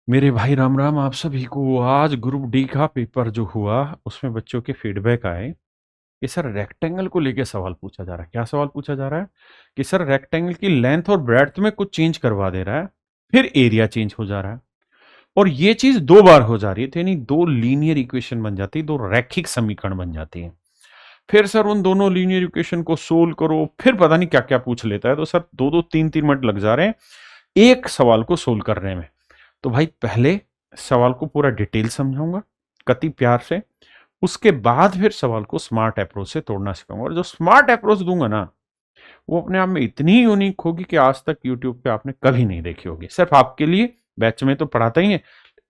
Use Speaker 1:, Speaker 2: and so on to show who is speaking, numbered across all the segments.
Speaker 1: मेरे भाई राम राम आप सभी को। आज ग्रुप डी का पेपर जो हुआ उसमें बच्चों के फीडबैक आए कि सर रेक्टेंगल को लेके सवाल पूछा जा रहा है। क्या सवाल पूछा जा रहा है कि सर रेक्टेंगल की लेंथ और ब्रेड्थ में कुछ चेंज करवा दे रहा है, फिर एरिया चेंज हो जा रहा है और ये चीज दो बार हो जा रही है, तो यानी दो लीनियर इक्वेशन बन जाती है, दो रैखिक समीकरण बन जाती है। फिर सर उन दोनों लीनियर इक्वेशन को सोल्व करो, फिर पता नहीं क्या क्या पूछ लेता है। तो सर दो दो तीन तीन मिनट लग जा रहे हैं एक सवाल को सोल्व करने में। तो भाई पहले सवाल को पूरा डिटेल समझाऊंगा कति प्यार से, उसके बाद फिर सवाल को स्मार्ट अप्रोच से तोड़ना सिखाऊंगा। और जो स्मार्ट अप्रोच दूंगा ना, वो अपने आप में इतनी यूनिक होगी कि आज तक यूट्यूब पे आपने कभी नहीं देखी होगी। सिर्फ आपके लिए, बैच में तो पढ़ाता ही है,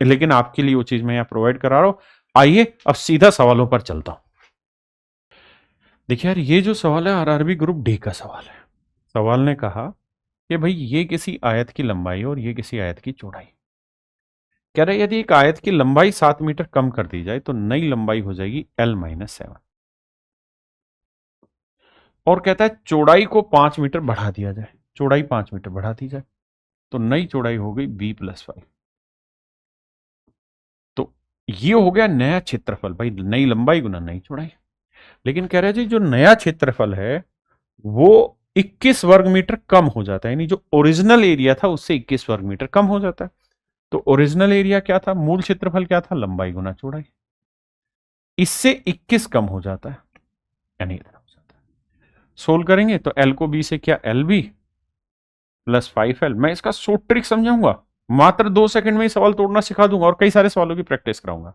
Speaker 1: लेकिन आपके लिए वो चीज मैं यहाँ प्रोवाइड करा रहा हूं। आइए अब सीधा सवालों पर चलता हूं। देखिए यार, ये जो सवाल है आरआरबी ग्रुप डी का सवाल है। सवाल ने कहा कि भाई ये किसी आयत की लंबाई और ये किसी आयत की चौड़ाई। कह रहे यदि एक आयत की लंबाई 7 मीटर कम कर दी जाए तो नई लंबाई हो जाएगी L-7। और कहता है चौड़ाई को 5 मीटर बढ़ा दिया जाए, चौड़ाई 5 मीटर बढ़ा दी जाए तो नई चौड़ाई हो गई B+5। तो ये हो गया नया क्षेत्रफल, भाई नई लंबाई गुना नई चौड़ाई। लेकिन कह रहे जी जो नया क्षेत्रफल है वो 21 वर्ग मीटर कम हो जाता है, यानी जो ओरिजिनल एरिया था उससे 21 वर्ग मीटर कम हो जाता है। तो ओरिजिनल एरिया क्या था, मूल क्षेत्रफल क्या था, लंबाई गुना चौड़ाई। इससे 21 कम हो जाता है, यानी इतना हो जाता है। सोल्व करेंगे तो एल को बी से क्या, एल बी प्लस 5L। मैं इसका शॉर्ट ट्रिक समझाऊंगा, मात्र 2 सेकंड में ही सवाल तोड़ना सिखा दूंगा और कई सारे सवालों की प्रैक्टिस कराऊंगा।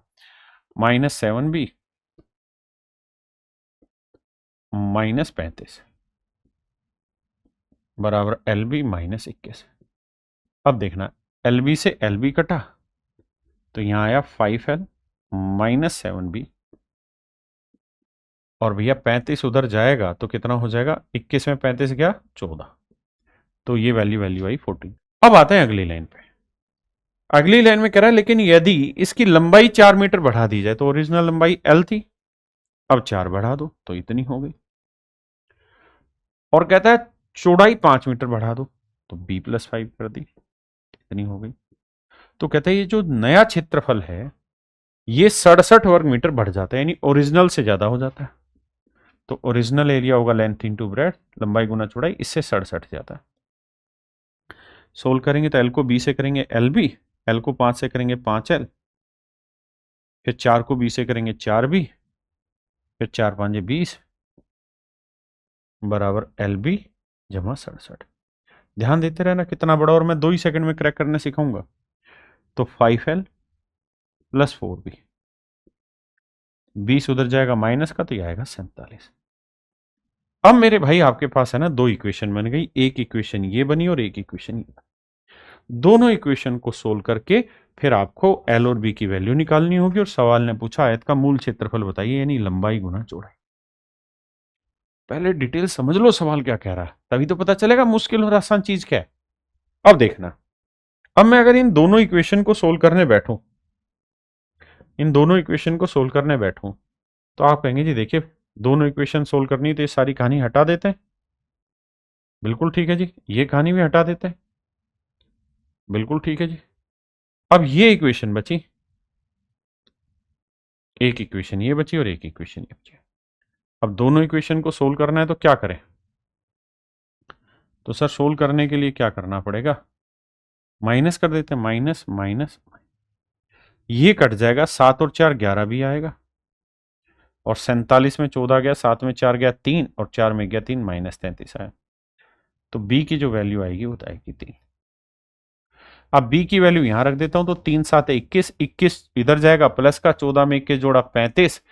Speaker 1: -7B -35 बराबर LB -21। अब देखना, LB से LB कटा तो यहां आया 5L -7B, और भैया 35 उधर जाएगा तो कितना हो जाएगा, 21 में 35 गया 14, तो ये वैल्यू वैल्यू आई 14। अब आते हैं अगली लाइन पे। अगली लाइन में कह रहा है लेकिन यदि इसकी लंबाई 4 मीटर बढ़ा दी जाए, तो ओरिजिनल लंबाई L थी, अब 4 बढ़ा दो तो इतनी हो गई। और कहता है चौड़ाई 5 मीटर बढ़ा दो तो B+5 कर दी, इतनी हो गई। तो कहता है ये जो नया क्षेत्रफल है ये 67 वर्ग मीटर बढ़ जाता है, यानी ओरिजिनल से ज्यादा हो जाता है। तो ओरिजिनल एरिया होगा लेंथ इंटू ब्रेड, लंबाई गुना चौड़ाई, इससे 67 जाता है। सोल्व करेंगे तो एल को बी से करेंगे LB, एल को 5 से करेंगे 5L, फिर 4 को बी से करेंगे 4B, फिर 4 5 20 बराबर LB जमा 67। ध्यान देते रहना कितना बड़ा, और मैं 2 ही सेकंड में क्रैक करने सिखाऊंगा। तो 5L प्लस 4B, 20 उधर जाएगा माइनस का तो यह आएगा 47। अब मेरे भाई आपके पास है ना दो इक्वेशन बन गई, एक इक्वेशन ये बनी और एक इक्वेशन ये बनी। दोनों इक्वेशन को सोल्व करके फिर आपको एल और बी की वैल्यू निकालनी होगी। और सवाल ने पूछा आयत का मूल क्षेत्रफल बताइए, यानी लंबाई गुना चौड़ाई। पहले डिटेल समझ लो सवाल क्या कह रहा है, तभी तो पता चलेगा मुश्किल और आसान चीज क्या है। अब देखना, अब मैं अगर इन दोनों इक्वेशन को सोल्व करने बैठूं, इन दोनों इक्वेशन को सोल्व करने बैठूं, तो आप कहेंगे जी देखिए दोनों इक्वेशन सोल्व करनी तो ये सारी कहानी हटा देते हैं। बिल्कुल ठीक है जी, ये कहानी भी हटा देते हैं। बिल्कुल ठीक है जी। अब ये इक्वेशन बची, एक इक्वेशन ये बची और एक इक्वेशन ये बची। अब दोनों इक्वेशन को सोल्व करना है तो क्या करें, तो सर सोल्व करने के लिए क्या करना पड़ेगा, माइनस कर देते हैं, माइनस माइनस, ये कट जाएगा, 7 और 4 11 भी आएगा, और 47 में 14 गया, 7 में 4 गया 3, और 4 में गया 3, -33 आया। तो बी की जो वैल्यू आएगी वो आएगी 3। अब बी की वैल्यू यहां रख देता हूं, तो 3 7 21, 21 इधर जाएगा प्लस का, 14 में 21 जोड़ा 35,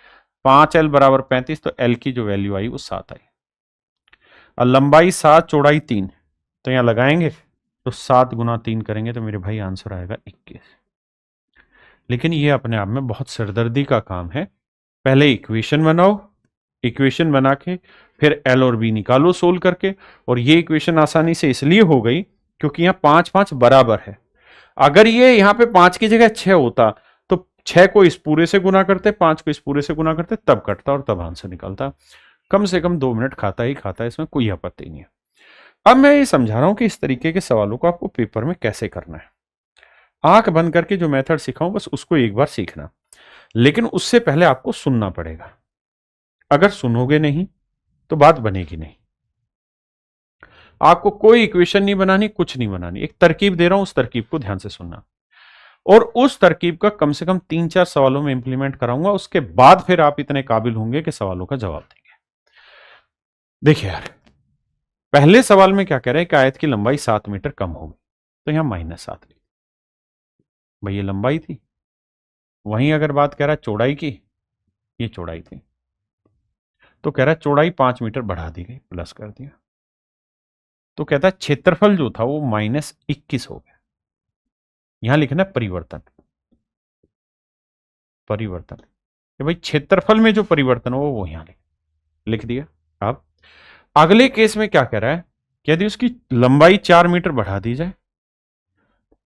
Speaker 1: 5L बराबर 35, तो L की जो वैल्यू आई वो 7 आई। और लंबाई 7 चौड़ाई 3, तो यहां लगाएंगे तो 7 गुना 3 करेंगे तो मेरे भाई आंसर आएगा 21। लेकिन ये अपने आप में बहुत सिरदर्दी का काम है। पहले इक्वेशन बनाओ, इक्वेशन बना के फिर एल और बी निकालो सोल्व करके। और ये इक्वेशन आसानी से इसलिए हो गई क्योंकि यहाँ 5 5 बराबर है। अगर ये यहाँ पे 5 की जगह 6 होता तो 6 को इस पूरे से गुना करते, 5 को इस पूरे से गुना करते, तब कटता और तब आंसर निकलता। कम से कम 2 मिनट खाता ही खाता है, इसमें कोई आपत्ति नहीं है। अब मैं ये समझा रहा हूं कि इस तरीके के सवालों को आपको पेपर में कैसे करना है। आंख बंद करके जो मेथड सिखाऊं बस उसको एक बार सीखना, लेकिन उससे पहले आपको सुनना पड़ेगा। अगर सुनोगे नहीं तो बात बनेगी नहीं। आपको कोई इक्वेशन नहीं बनानी, कुछ नहीं बनानी, एक तरकीब दे रहा हूं, उस तरकीब को ध्यान से सुनना, और उस तरकीब का कम से कम 3-4 सवालों में इंप्लीमेंट कराऊंगा। उसके बाद फिर आप इतने काबिल होंगे कि सवालों का जवाब देंगे। देखिए यार, पहले सवाल में क्या कह रहे हैं कि आयत की लंबाई 7 मीटर कम होगी, तो यहां -7 ली भाई, ये लंबाई थी। वहीं अगर बात कह रहा है चौड़ाई की, ये चौड़ाई थी, तो कह रहा है चौड़ाई 5 मीटर बढ़ा दी गई, प्लस कर दिया, तो कहता है क्षेत्रफल जो था वो -21 हो गया। यहां लिखना है परिवर्तन, परिवर्तन कि भाई क्षेत्रफल में जो परिवर्तन हो वो यहां लिख दिया। अब अगले केस में क्या कह रहा है कि यदि उसकी लंबाई 4 मीटर बढ़ा दी जाए,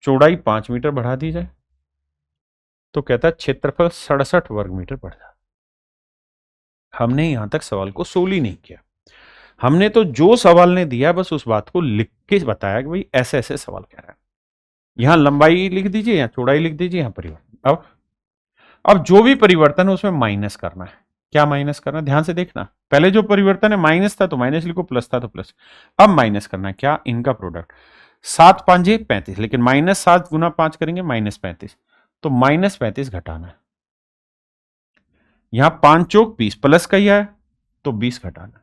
Speaker 1: चौड़ाई 5 मीटर बढ़ा दी जाए, तो कहता है क्षेत्रफल 67 वर्ग मीटर बढ़ जाए। हमने यहां तक सवाल को सोल्व ही नहीं किया, हमने तो जो सवाल ने दिया बस उस बात को लिख के बताया कि भाई ऐसे ऐसे सवाल कह रहा है, यहां लंबाई लिख दीजिए, यहां चौड़ाई लिख दीजिए, यहां परिवर्तन। अब जो भी परिवर्तन है उसमें माइनस करना है। क्या माइनस करना है, ध्यान से देखना। पहले जो परिवर्तन है माइनस था तो माइनस लिखो, प्लस था तो प्लस। अब माइनस करना है, क्या, इनका प्रोडक्ट। 7 5 35, लेकिन -7 गुना 5 करेंगे -35, तो -35 घटाना है। यहां 5 चौक 20, प्लस का ही है तो 20 घटाना।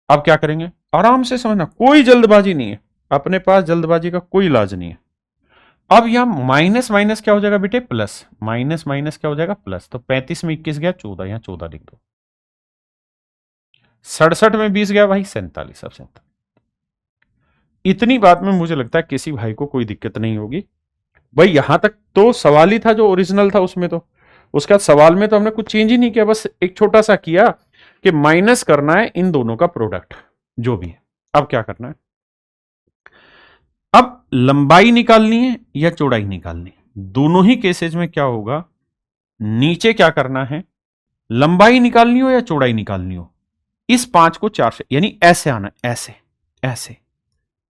Speaker 1: अब क्या करेंगे, आराम से समझना, कोई जल्दबाजी नहीं है, अपने पास जल्दबाजी का कोई इलाज नहीं है। अब यहां माइनस माइनस क्या हो जाएगा बेटे, प्लस, माइनस माइनस क्या हो जाएगा, प्लस, तो 35 में 21 गया 14, यहां 14 लिख दो। 67 में 20 गया भाई 47, अब 47। इतनी बात में मुझे लगता है किसी भाई को कोई दिक्कत नहीं होगी। भाई यहां तक तो सवाल ही था जो ओरिजिनल था उसमें, तो उसका सवाल में तो हमने कुछ चेंज ही नहीं किया, बस एक छोटा सा किया कि माइनस करना है इन दोनों का प्रोडक्ट जो भी है। अब क्या करना है, अब लंबाई निकालनी है या चौड़ाई निकालनी है, दोनों ही केसेस में क्या होगा, नीचे क्या करना है, लंबाई निकालनी हो या चौड़ाई निकालनी हो, इस 5 को 4 से, यानी ऐसे आना, ऐसे ऐसे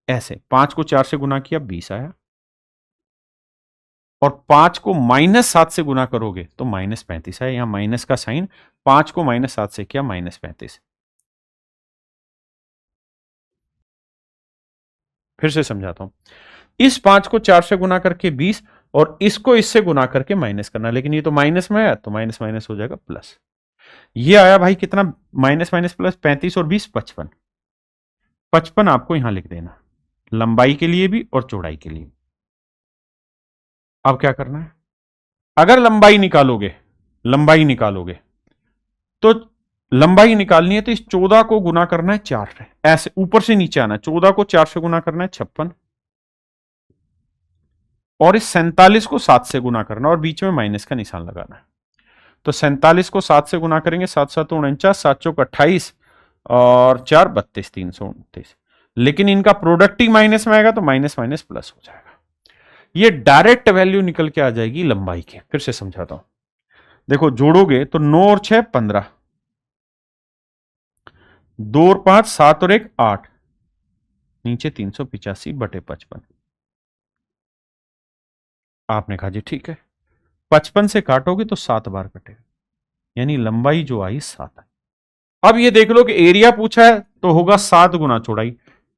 Speaker 1: ऐसे, 5 को 4 से गुना किया 20 आया, और 5 को -7 से गुना करोगे तो -35 है। यहां माइनस का साइन, 5 को -7 से किया -35। फिर से समझाता हूं, इस 5 को 4 से गुना करके 20, और इसको इससे गुना करके माइनस करना, लेकिन ये तो माइनस में है तो माइनस माइनस हो जाएगा प्लस। ये आया भाई कितना, माइनस माइनस प्लस, 35 और 20 55। 55 आपको यहां लिख देना, लंबाई के लिए भी और चौड़ाई के लिए। अब क्या करना है, अगर लंबाई निकालोगे, लंबाई निकालोगे तो लंबाई निकालनी है तो इस 14 को गुना करना है 4 से, ऐसे ऊपर से नीचे आना, 14 को 4 से गुना करना है 56, और इस 47 को 7 से गुना करना और बीच में माइनस का निशान लगाना है। तो 47 को 7 से गुना करेंगे, 7 7 49, 7 चौक 28 और 4 32, 329। लेकिन इनका प्रोडक्ट ही माइनस में आएगा तो माइनस माइनस प्लस हो जाएगा। ये डायरेक्ट वैल्यू निकल के आ जाएगी लंबाई की। फिर से समझाता हूं, देखो जोड़ोगे तो 9 और 6 15, 2 और 5 7 और 1 8, नीचे 385/55। आपने कहा जी ठीक है, 55 से काटोगे तो 7 बार कटेगा, यानी लंबाई जो आई 7 है। अब ये देख लो कि एरिया पूछा है तो होगा 7 गुना चौड़ाई।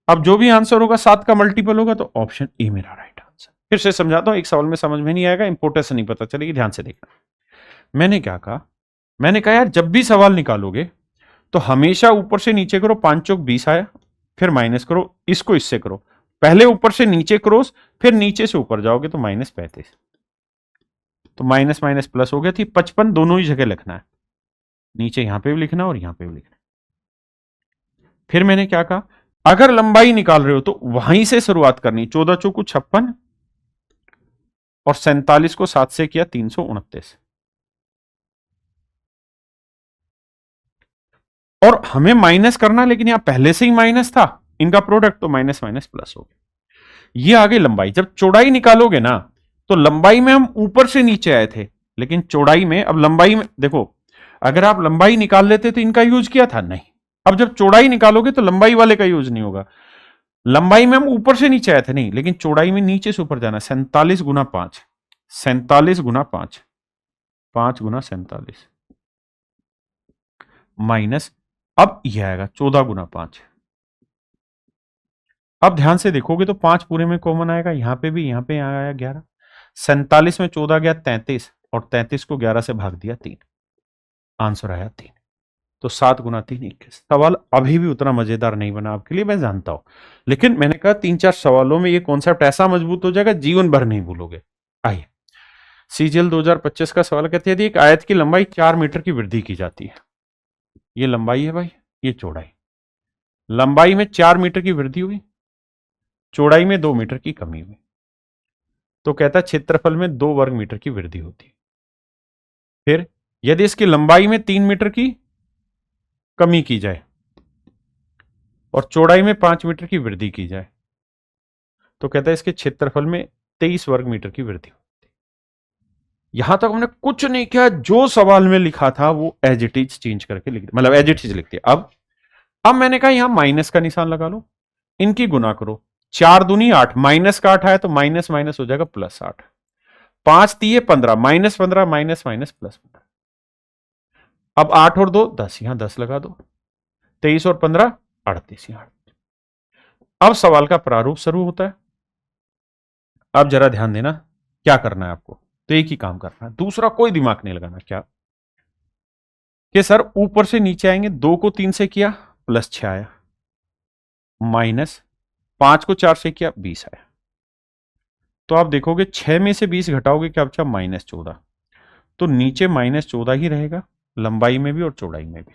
Speaker 1: अब जो भी आंसर होगा 7 का मल्टीपल होगा, तो ऑप्शन ए मेरा राइट आंसर। फिर से समझाता हूं, एक सवाल में समझ में नहीं आएगा, इंपोर्टेंस नहीं पता चलेगी, ध्यान से देखना। मैंने क्या कहा, मैंने कहा यार जब भी सवाल निकालोगे तो हमेशा ऊपर से नीचे करो, 5 चौक 20 आया, फिर माइनस करो, इसको इससे करो, पहले ऊपर से नीचे क्रॉस, फिर नीचे से ऊपर जाओगे तो -35, तो माइनस माइनस प्लस हो गया थी। 55 दोनों ही जगह लिखना है, नीचे यहां पे भी लिखना और यहां पे भी लिखना। फिर मैंने क्या कहा, अगर लंबाई निकाल रहे हो तो वहीं से शुरुआत करनी, 14 चौको 56 और 47 को 7 से किया 329, और हमें माइनस करना, लेकिन यहां पहले से ही माइनस था इनका प्रोडक्ट, तो माइनस माइनस प्लस हो गया। ये आगे लंबाई, जब चौड़ाई निकालोगे ना तो लंबाई में हम ऊपर से नीचे आए थे, लेकिन चौड़ाई में, अब लंबाई में देखो, अगर आप लंबाई निकाल लेते तो इनका यूज किया था नहीं, अब जब चौड़ाई निकालोगे तो लंबाई वाले का यूज नहीं होगा। लंबाई में हम ऊपर से नीचे आए थे नहीं, लेकिन चौड़ाई में नीचे से ऊपर जाना। 47 गुना 5, 47 गुना 5, 5 गुना 47 माइनस, अब यह आएगा 14 गुना 5। अब ध्यान से देखोगे तो 5 पूरे में कॉमन आएगा, यहां पे भी, यहां पे यहाँ आया 11। 47 में 14 गया 33, और 33 को 11 से भाग दिया 3, आंसर आया 3। तो 7 गुना 3 21। सवाल अभी भी उतना मजेदार नहीं बना आपके लिए, मैं जानता हूं, लेकिन मैंने कहा 3-4 सवालों में ये कॉन्सेप्ट ऐसा मजबूत हो जाएगा जीवन भर नहीं भूलोगे। आइए, सीजीएल 2025 का सवाल कहते हैं यदि एक आयत की लंबाई 4 मीटर की वृद्धि की जाती है, ये लंबाई है भाई, ये चौड़ाई, लंबाई में 4 मीटर की वृद्धि हुई, चौड़ाई में 2 मीटर की कमी हुई, तो कहता है क्षेत्रफल में 2 वर्ग मीटर की वृद्धि होती है। फिर यदि इसकी लंबाई में 3 मीटर की कमी की जाए और चौड़ाई में 5 मीटर की वृद्धि की जाए, तो कहता है इसके क्षेत्रफल में 23 वर्ग मीटर की वृद्धि होती है। यहां तक हमने कुछ नहीं किया, जो सवाल में लिखा था वो एज इट इज चेंज करके लिख, मतलब एज इट इज लिख दिया। अब मैंने कहा यहां माइनस का निशान लगा लो, इनकी गुना करो, 4 दूनी 8, माइनस का 8 आया तो माइनस माइनस हो जाएगा प्लस 8, 5 दिए 15, माइनस 15 माइनस माइनस प्लस 15। अब 8 और 2 10, यहां 10 लगा दो, 23 और 15 38, यहां। अब सवाल का प्रारूप शुरू होता है। अब जरा ध्यान देना, क्या करना है आपको, तो एक ही काम करना है, दूसरा कोई दिमाग नहीं लगाना। क्या कि सर ऊपर से नीचे आएंगे, 2 को 3 से किया प्लस 6 आया, माइनस 5 को 4 से किया 20 आया। तो आप देखोगे 6 में से 20 घटाओगे क्या बचा, -14। तो नीचे -14 ही रहेगा, लंबाई में भी और चौड़ाई में भी।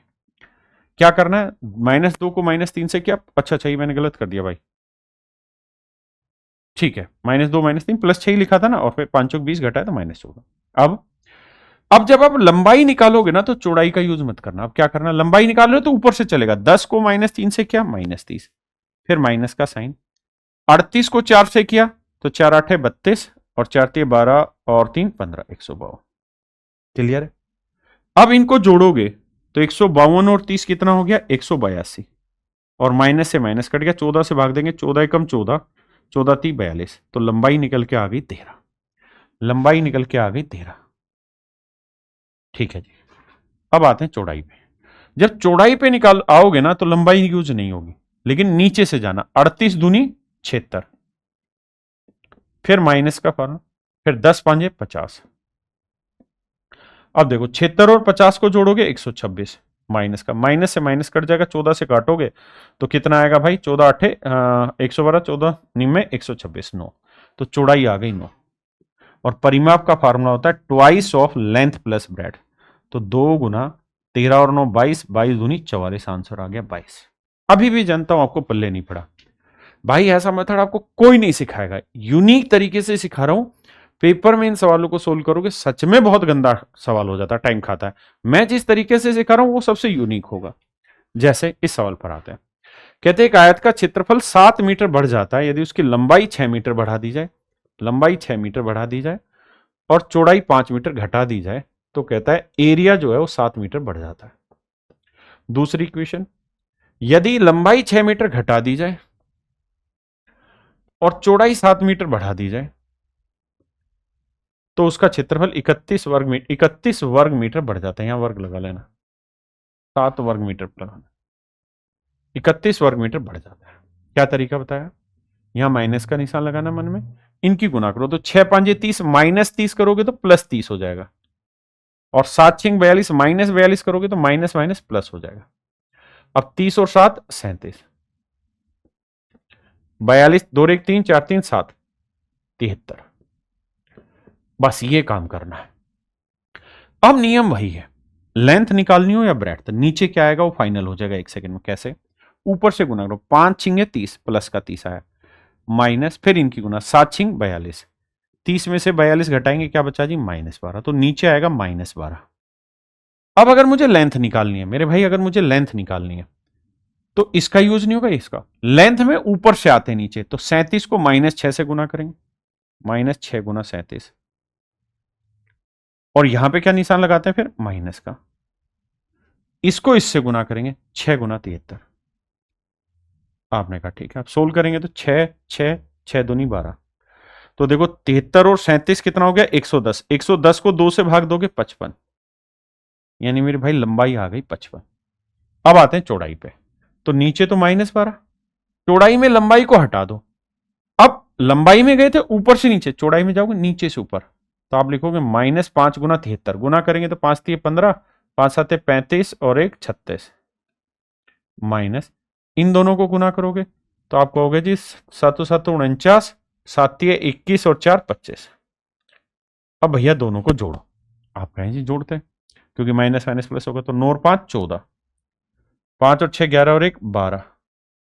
Speaker 1: क्या करना है, -2 को -3 से किया, अच्छा ये मैंने गलत कर दिया भाई, ठीक है, -2 -3 +6 ही लिखा था ना, और फिर 5 20 घटाया तो -14। अब जब आप लंबाई निकालोगे ना तो चौड़ाई का यूज मत करना। अब क्या करना, लंबाई निकाल रहे हो तो ऊपर से चलेगा, 10 को -3 से किया -30, फिर माइनस का साइन, 38 को 4 से किया तो 4 8 32, और 4 3 12 और 3 15, 152। क्लियर है। अब इनको जोड़ोगे तो 152 और 30 कितना हो गया, 182, और माइनस से माइनस कट गया, 14 से भाग देंगे, 14 एकम 14, 14 3 42, तो लंबाई निकल के आ गई 13, लंबाई निकल के आ गई 13। ठीक है जी। अब आते हैं चौड़ाई पे। जब चौड़ाई पे निकाल आओगे ना तो लंबाई यूज नहीं होगी, लेकिन नीचे से जाना, 38 दूनी 76, फिर माइनस का फॉर्म, फिर 10 5 50। अब देखो 76 और 50 को जोड़ोगे 126, माइनस का, माइनस से माइनस कट जाएगा, 14 से काटोगे तो कितना आएगा भाई, 14 8 112, 14 निम्न 126, 9। तो चौड़ाई आ गई 9। और परिमाप का फार्मूला होता है twice of length plus bread, तो 2 गुना 13 और 9 22, 22 दूनी 44, आंसर आ गया 22। अभी भी जानता हूं आपको पल्ले नहीं पड़ा भाई, ऐसा मेथड आपको कोई नहीं सिखाएगा, यूनिक तरीके से सिखा रहा हूं। पेपर में इन सवालों को सोल्व करोगे सच में बहुत गंदा सवाल हो जाता है, टाइम खाता है। मैं जिस तरीके से सिखा रहा हूं वो सबसे यूनिक होगा। जैसे इस सवाल पर आते हैं, कहते हैं एक आयत का क्षेत्रफल 7 मीटर बढ़ जाता है यदि उसकी लंबाई 6 मीटर बढ़ा दी जाए, लंबाई 6 मीटर बढ़ा दी जाए और चौड़ाई 5 मीटर घटा दी जाए, तो कहता है एरिया जो है वो 7 मीटर बढ़ जाता है। दूसरी इक्वेशन, यदि लंबाई 6 मीटर घटा दी जाए और चौड़ाई 7 मीटर बढ़ा दी जाए, तो उसका क्षेत्रफल 31 वर्ग मीटर बढ़ जाता है। यहां वर्ग लगा लेना, 7 वर्ग मीटर लगाना, 31 वर्ग मीटर बढ़ जाता है। क्या तरीका बताया, यहां माइनस का निशान लगाना मन में, इनकी गुना करो तो 6 5 30, -30 करोगे तो +30 हो जाएगा, और 7 6 42, -42 करोगे तो माइनस माइनस प्लस हो जाएगा। अब 30 और 7 37, 42 2 1 3 4 3 7 73। बस ये काम करना है। अब नियम वही है, लेंथ निकालनी हो या ब्रेड्थ, नीचे क्या आएगा वो फाइनल हो जाएगा 1 सेकंड में। कैसे, ऊपर से गुना करो, 5 छिंगे 30, प्लस का 30 आया, माइनस, फिर इनकी गुना, 7 छिंग 42, 30 में से 42 घटाएंगे क्या बचा जी, -12, तो नीचे आएगा -12। अब अगर मुझे लेंथ निकालनी है मेरे भाई, अगर मुझे लेंथ निकालनी है तो इसका यूज नहीं होगा, इसका लेंथ में ऊपर से आते नीचे, तो 37 को -6 से गुना करेंगे, -6 गुना 37, और यहां पे क्या निशान लगाते हैं फिर, माइनस का, इसको इससे गुना करेंगे 6 गुना 73। आपने कहा ठीक है, आप सोल्व करेंगे तो 6 6 6 दूनी 12। तो देखो 73 और 37 कितना हो गया 110, 110 को 2 से भाग दोगे 55, यानी मेरे भाई लंबाई आ गई 55। अब आते हैं चौड़ाई पे, तो नीचे तो -12, चौड़ाई में लंबाई को हटा दो। अब लंबाई में गए थे ऊपर से नीचे, चौड़ाई में जाओगे नीचे से ऊपर, तो आप लिखोगे -5 गुना 73, गुना करेंगे तो 5 3 15, 5 7 35 और 1 36, माइनस इन दोनों को गुना करोगे तो आप कहोगे जी 7 7 49, 7 21 और 4 25। अब भैया दोनों को जोड़ो, आप कहें जी जोड़ते हैं, क्योंकि माइनस माइनस प्लस होगा, तो 9 और 5 14, 5 और 6 11 और 1 12,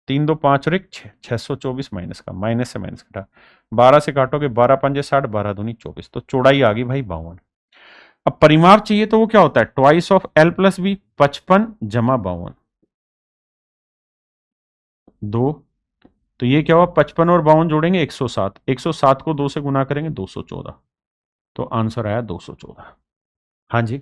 Speaker 1: 3 2 5 और 1 6, 624 माइनस का, माइनस से माइनस घटा, 12 से काटोगे 12 पंजे 60, 12 दूनी 24, तो चौड़ाई आ गई भाई 52। अब परिमाप चाहिए तो वो क्या होता है, twice of L plus B, 55 जमा 52, 2, तो ये क्या हुआ 55 और 52 जोड़ेंगे 107, 107 को 2 से गुना करेंगे 214, तो आंसर आया 214। हाँ जी,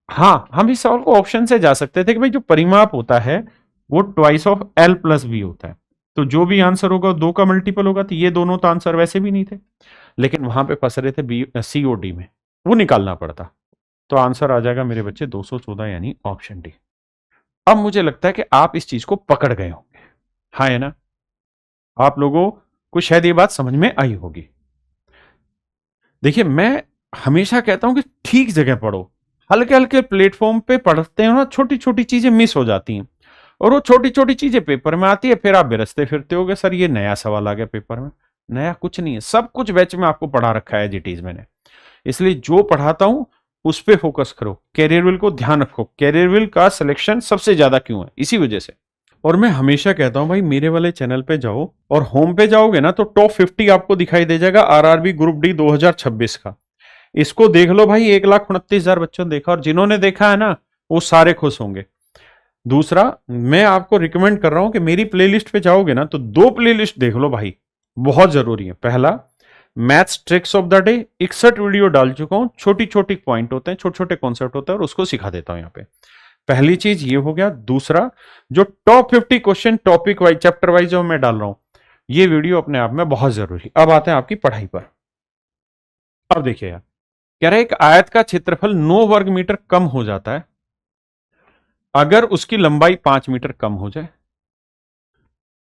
Speaker 1: हाँ हम इस सवाल को ऑप्शन से जा सकते थे कि भाई जो परिमाप होता है वो twice of L plus B होता है, तो जो भी आंसर होगा 2 का मल्टीपल होगा, तो ये दोनों तो आंसर वैसे भी नहीं थे, लेकिन वहां पे फंस रहे थे बी सी और डी में, वो निकालना पड़ता, तो आंसर आ जाएगा मेरे बच्चे 214, यानी ऑप्शन डी। अब मुझे लगता है कि आप इस चीज को पकड़ गए होंगे, हाँ है ना, आप लोगों को शायद ये बात समझ में आई होगी। देखिए मैं हमेशा कहता हूं कि ठीक जगह पढ़ो, हल्के हल्के प्लेटफॉर्म पे पढ़ते हो ना, छोटी छोटी चीजें मिस हो जाती हैं, और वो छोटी छोटी चीजें पेपर में आती है, फिर आप बेरसते फिरते होगे सर ये नया सवाल आ गया पेपर में। नया कुछ नहीं है, सब कुछ बैच में आपको पढ़ा रखा है जिटीज मैंने, इसलिए जो पढ़ाता हूं उस पर फोकस करो, कैरियर विल को ध्यान रखो, कैरियर विल का सिलेक्शन सबसे ज्यादा क्यों है, इसी वजह से। और मैं हमेशा कहता हूं भाई मेरे वाले चैनल पे जाओ, और होम पे जाओगे ना तो टॉप 50 आपको दिखाई दे जाएगा आरआरबी ग्रुप डी 2026 का, इसको देख लो भाई, 1,29,000 बच्चों ने देखा, और जिन्होंने देखा है ना वो सारे खुश होंगे। दूसरा मैं आपको रिकमेंड कर रहा हूं कि मेरी प्लेलिस्ट पे जाओगे ना तो 2 प्लेलिस्ट देख लो भाई, बहुत जरूरी है। पहला maths tricks of the day, 61 video डाल चुका हूं, छोटी छोटी पॉइंट होते हैं, छोटे छोटे कॉन्सेप्ट होते हैं, और उसको सिखा देता हूं यहाँ पे। पहली चीज ये हो गया। दूसरा जो top 50 question topic wise chapter wise जो मैं डाल रहा हूं, ये वीडियो अपने आप में बहुत जरूरी। अब आते हैं आपकी पढ़ाई पर। अब देखिए यार, कह रहा है एक आयत का क्षेत्रफल 9 वर्ग मीटर कम हो जाता है अगर उसकी लंबाई 5 मीटर कम हो जाए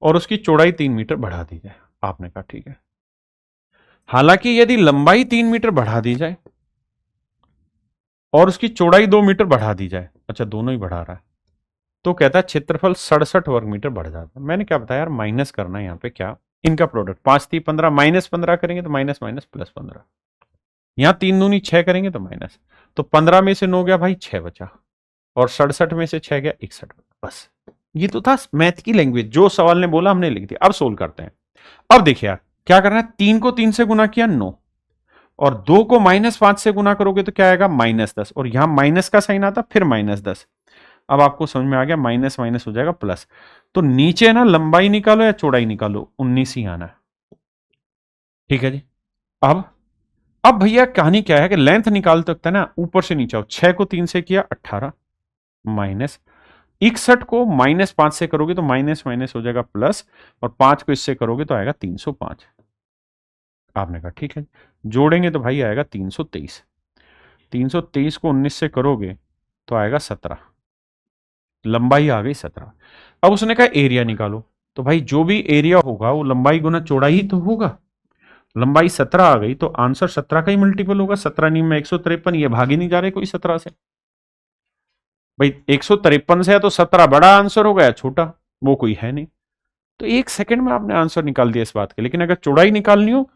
Speaker 1: और उसकी चौड़ाई 3 मीटर बढ़ा दी जाए। आपने कहा ठीक है, हालांकि यदि लंबाई 3 मीटर बढ़ा दी जाए और उसकी चौड़ाई 2 मीटर बढ़ा दी जाए, अच्छा दोनों ही बढ़ा रहा है, तो कहता है क्षेत्रफल 67 वर्ग मीटर बढ़ जाता है। मैंने क्या बताया यार, माइनस करना है यहाँ पे, क्या इनका प्रोडक्ट, 5 3 15, -15 करेंगे तो माइनस माइनस प्लस 15, यहां 3 दूनी 6 करेंगे तो माइनस, तो 15 में से 9 गया भाई 6 बचा, और 67 में से 6 गया 61, बस ये तो था मैथ की लैंग्वेज, जो सवाल ने बोला हमने लिख दिया। अब सोल्व करते हैं। अब देखिए यार क्या करना है, 3 को 3 से गुना किया 9, और 2 को -5 से गुना करोगे तो क्या आएगा -10, और यहां माइनस का साइन आता फिर -10। अब आपको समझ में आ गया, माइनस माइनस हो जाएगा प्लस, तो नीचे ना लंबाई निकालो या चौड़ाई निकालो, 19 ही आना है। ठीक है जी। अब भैया कहानी क्या है कि लेंथ निकाल सकते हैं ना, ऊपर से नीचे आओ, 6 को 3 से किया 18, माइनस 61 को -5 से करोगे तो माइनस माइनस हो जाएगा प्लस, और 5 को इससे करोगे तो आएगा 305। आपने कहा ठीक है, जोड़ेंगे तो भाई आएगा 323, 323 को 19 से करोगे तो आएगा 17, लंबाई आ गई 17। अब उसने कहा एरिया निकालो, तो भाई जो भी एरिया होगा वो लंबाई गुना चौड़ाई ही तो होगा, लंबाई 17 आ गई तो आंसर 17 का ही मल्टीपल होगा, 17 नीम में 153, ये भाग ही नहीं जा रहे कोई 17 से, भाई 153 से है तो 17 बड़ा आंसर होगा या छोटा, वो कोई है नहीं, तो 1 सेकंड में आपने आंसर निकाल दिया इस बात के। लेकिन अगर चौड़ाई निकालनी हो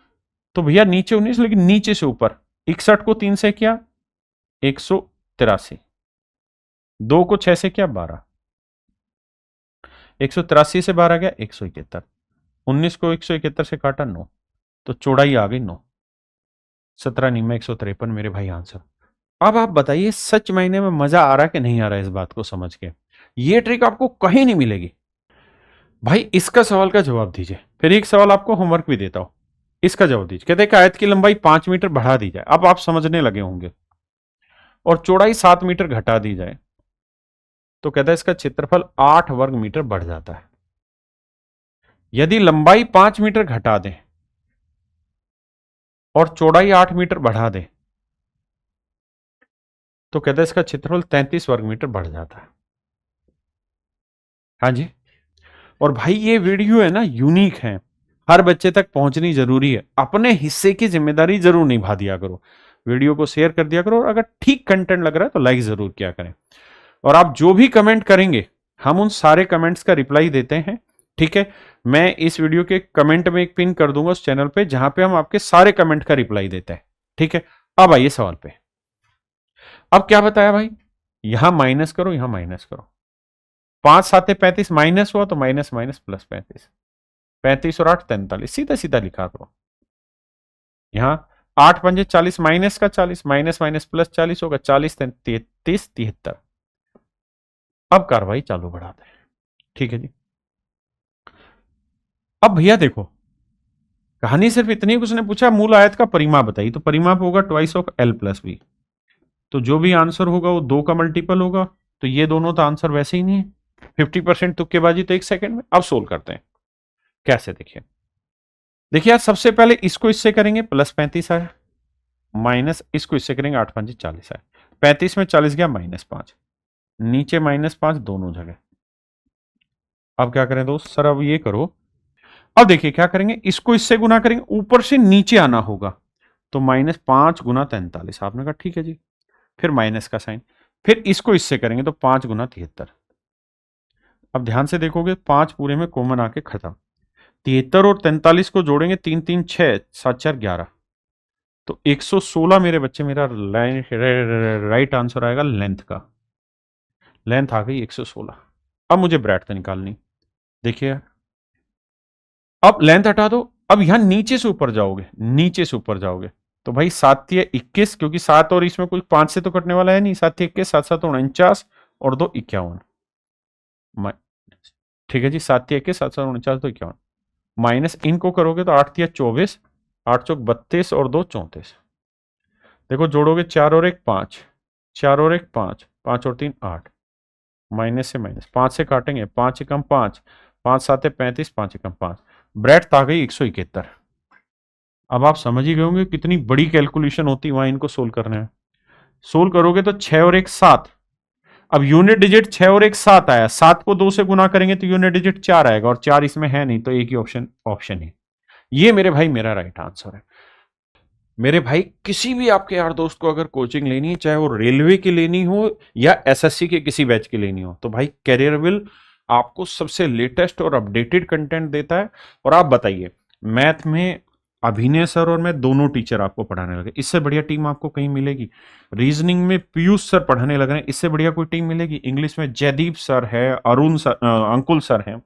Speaker 1: तो भैया नीचे 19, लेकिन नीचे से ऊपर, 61 को 3 से किया 183, 2 को 6 से किया 12, 183 से 12 गया 171, 19 को 171 से काटा 9, तो चौड़ाई आ गई 9, 17 नीम 153 मेरे भाई आंसर। अब आप बताइए सच मायने में मजा आ रहा है कि नहीं आ रहा है इस बात को समझ के, ये ट्रिक आपको कहीं नहीं मिलेगी भाई। इसका सवाल का जवाब दीजिए, फिर एक सवाल आपको होमवर्क भी देता हूं, इसका जवाब दीजिए। कहते हैं कि आयत की लंबाई 5 मीटर बढ़ा दी जाए, अब आप समझने लगे होंगे, और चौड़ाई 7 मीटर घटा दी जाए, तो कहता है इसका क्षेत्रफल 8 वर्ग मीटर बढ़ जाता है। यदि लंबाई 5 मीटर घटा दें और चौड़ाई 8 मीटर बढ़ा दें तो कहते हैं इसका क्षेत्रफल 33 वर्ग मीटर बढ़ जाता है। हाँ जी। और भाई ये वीडियो है ना यूनिक है, हर बच्चे तक पहुंचनी जरूरी है। अपने हिस्से की जिम्मेदारी जरूर निभा दिया करो, वीडियो को शेयर कर दिया करो, और अगर ठीक कंटेंट लग रहा है तो लाइक जरूर किया करें। और आप जो भी कमेंट करेंगे हम उन सारे कमेंट्स का रिप्लाई देते हैं, ठीक है। मैं इस वीडियो के कमेंट में एक पिन कर दूंगा उस चैनल पे जहां पे हम आपके सारे कमेंट का रिप्लाई देते हैं, ठीक है। अब आइए सवाल पे। अब क्या बताया भाई, यहां माइनस करो, यहां माइनस करो, 5 साते 35 माइनस हुआ तो माइनस माइनस प्लस 35, 35 और 8 43, सीधा सीधा लिखा करो। यहां 8 पंजे 40 माइनस का 40, माइनस माइनस प्लस 40 होगा, 40 33 73। अब कार्रवाई चालू बढ़ाते हैं, ठीक है जी। अब भैया देखो, कहानी सिर्फ इतनी, उसने पूछा मूल आयत का परिमाप बताइए, तो परिमाप होगा twice of L plus B. तो जो भी आंसर होगा वो 2 का मल्टीपल होगा, तो ये दोनों तो आंसर वैसे ही नहीं है। 50% तुक्केबाजी तो 1 सेकंड में। अब सोल्व करते हैं कैसे, देखिए देखिए यार, सबसे पहले इसको इससे करेंगे, प्लस 35 आया, माइनस इसको इससे करेंगे, 8 5 40 आया, 35 में 40 गया -5, नीचे -5 दोनों जगह। अब क्या करें दोस्त, सर अब ये करो, अब देखिए क्या करेंगे, इसको इससे गुना करेंगे, ऊपर से नीचे आना होगा, तो -5 गुना 43। आपने कहा ठीक है जी, फिर माइनस का साइन, फिर इसको इससे करेंगे तो 5 गुना 73। अब ध्यान से देखोगे 5 पूरे में कॉमन आके खत्म, 73 और 43 को जोड़ेंगे, 3 3 6 7 4 11, तो 116 मेरे बच्चे, मेरा राइट आंसर आएगा लेंथ का। लेंथ आ गई 116। अब मुझे ब्रेड्थ निकालनी, देखिए अब लेंथ हटा दो, अब यहां नीचे से ऊपर जाओगे, नीचे से ऊपर जाओगे, तो भाई 7 या 21, क्योंकि 7 और इसमें कुछ 5 से तो कटने वाला है नहीं, 7 21, 7 7 49 और 2 51, ठीक है जी, 7 21, 7 7 49 2 51, माइनस इनको करोगे तो 8 24, 8 चौक 32 और 2 34। देखो जोड़ोगे 4 और 1 5, 4 और 1 5, 5 और 3 8, माइनस से माइनस, 5 से काटेंगे, 5 एकम 5, 5 7 35, 5 एकम 5, ब्रेड्थ आ गई 171। अब आप समझ ही गए होंगे कितनी बड़ी कैलकुलेशन होती है वहां इनको सोल्व करने में। सोल्व करोगे तो 6 और 1 7, अब यूनिट डिजिट 6 और 1 7 आया, 7 को 2 से गुना करेंगे तो यूनिट डिजिट 4 आएगा, और 4 इसमें है नहीं, तो एक ही ऑप्शन है। ये मेरे भाई मेरा राइट आंसर है। मेरे भाई किसी भी आपके यार दोस्त को अगर कोचिंग लेनी है, चाहे वो रेलवे की लेनी हो या एसएससी के किसी बैच की लेनी हो, तो भाई कैरियरविल आपको सबसे लेटेस्ट और अपडेटेड कंटेंट देता है। और आप बताइए, मैथ में अभिनय सर और मैं दोनों टीचर आपको पढ़ाने लगे, इससे बढ़िया टीम आपको कहीं मिलेगी। रीजनिंग में पीयूष सर पढ़ाने लग रहे हैं, इससे बढ़िया कोई टीम मिलेगी। इंग्लिश में जयदीप सर है, अरुण सर, अंकुल सर हैं।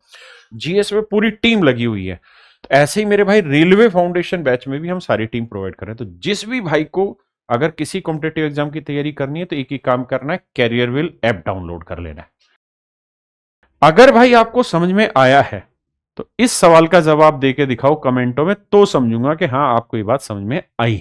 Speaker 1: जीएस में पूरी टीम लगी हुई है। तो ऐसे ही मेरे भाई रेलवे फाउंडेशन बैच में भी हम सारी टीम प्रोवाइड कर रहे हैं। तो जिस भी भाई को अगर किसी कॉम्पिटेटिव एग्जाम की तैयारी करनी है तो एक ही काम करना है, कैरियरविल ऐप डाउनलोड कर लेना है। अगर भाई आपको समझ में आया है तो इस सवाल का जवाब देके दिखाओ कमेंटों में, तो समझूंगा कि हाँ आपको ये बात समझ में आई।